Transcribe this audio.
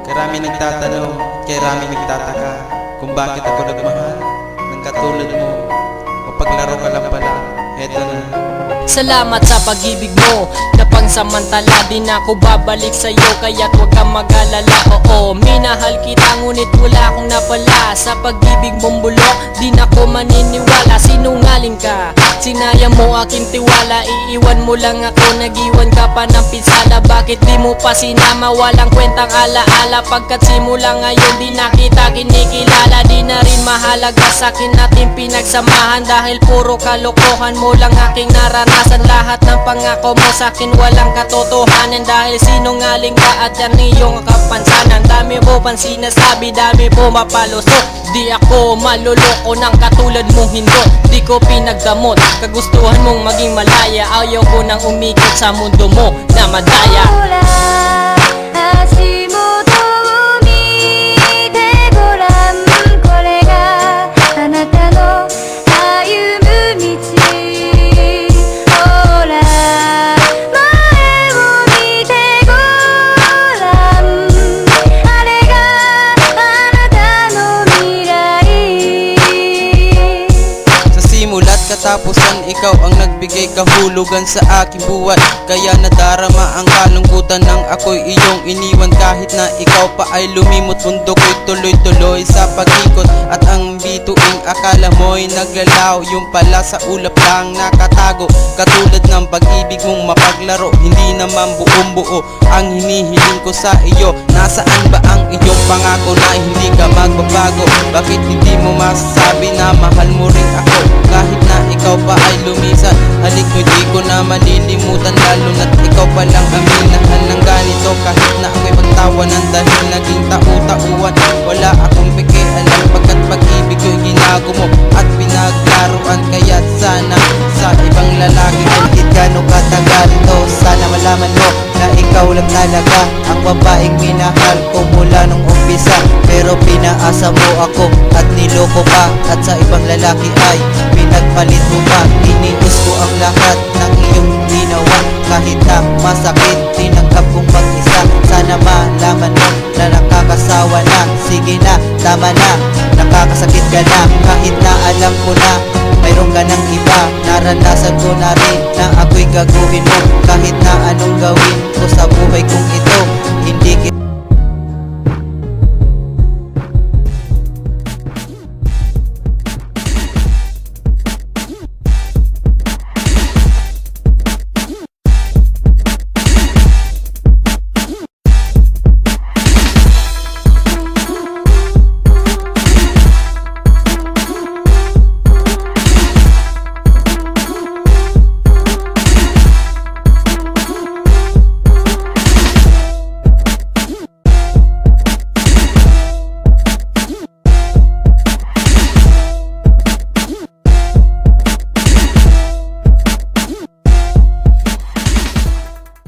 Karami nagtatanong, karami nagtataka kung bakit ako nagmahal ng katulad mo. Mapaglaro ka lang pala, eto na. Salamat sa pag-ibig mo na pangsamantala. Di na ako babalik sa'yo, kaya't huwag kang mag-alala. Oo, minahal kita ngunit wala akong napala. Sa pag-ibig mong bulok, di na ako maniniwala. Sinungaling ka, sinayang mo aking tiwala. Iiwan mo lang ako, nag-iwan ka pa ng pinsala. Bakit di mo pa sinama, walang kwentang alaala. Pagkat simula ngayon di na kita kinikilala. Di na rin mahalaga sa'kin natin pinagsamahan. Dahil puro kalokohan mo lang aking naranasan. Lahat ng pangako mo sa'kin walang katotohanan. Dahil sinungaling ka at yan iyong kapansanan. Dami mo pang sinasabi, dami mo mapalusot. Di ako maluloko ng katulad mong hindo. Di ko pinagdamot, kagustuhan mong maging malaya. Ayaw ko nang umikot sa mundo mo na madaya. Katapusan ikaw ang nagbigay kahulugan sa aking buhay. Kaya nadarama ang kalungkutan ng ako'y iyong iniwan. Kahit na ikaw pa ay lumimot, mundo ko'y tuloy-tuloy sa pag-ikot. At ang bituing akala mo'y naglalaw, yung pala sa ulap lang nakatago. Katulad ng pag-ibig mong mapaglaro, hindi naman buong buo ang hinihiling ko sa iyo. Nasaan ba ang iyong pangako na hindi ka magbabago? Bakit hindi mo masasabi na mahal mo rin ako? Kahit na ikaw pa ay lumisan, halik mo di ko na malilimutan. Lalo na't ikaw pa lang ang minahal ng ganito. Kahit na ako'y magtawanan dahil naging tau-tauan, wala akong pakialam pagkat pag-ibig ko'y ginago mo at pinaglaruan. Kaya sana sa ibang lalaki kahit gano'ng katagal to, sana malaman mo na ikaw lang talaga ang babaeng minahal ko mula nung umpisa. Pero pinaasa mo ako at niloko pa, at sa ibang lalaki ay pinagpalit mo pa. Tiniis ko ang lahat ng iyong ginawa. Kahit na masakit, tinanggap kong mag-isa. Sana malaman mo na nakakasawa na. Sige na, tama na, nakakasakit ka na. Kahit na alam ko na mayroon ka ng iba, naranasan ko na rin na ako'y gagawin mo. Kahit na anong gawin ko sa buhay kong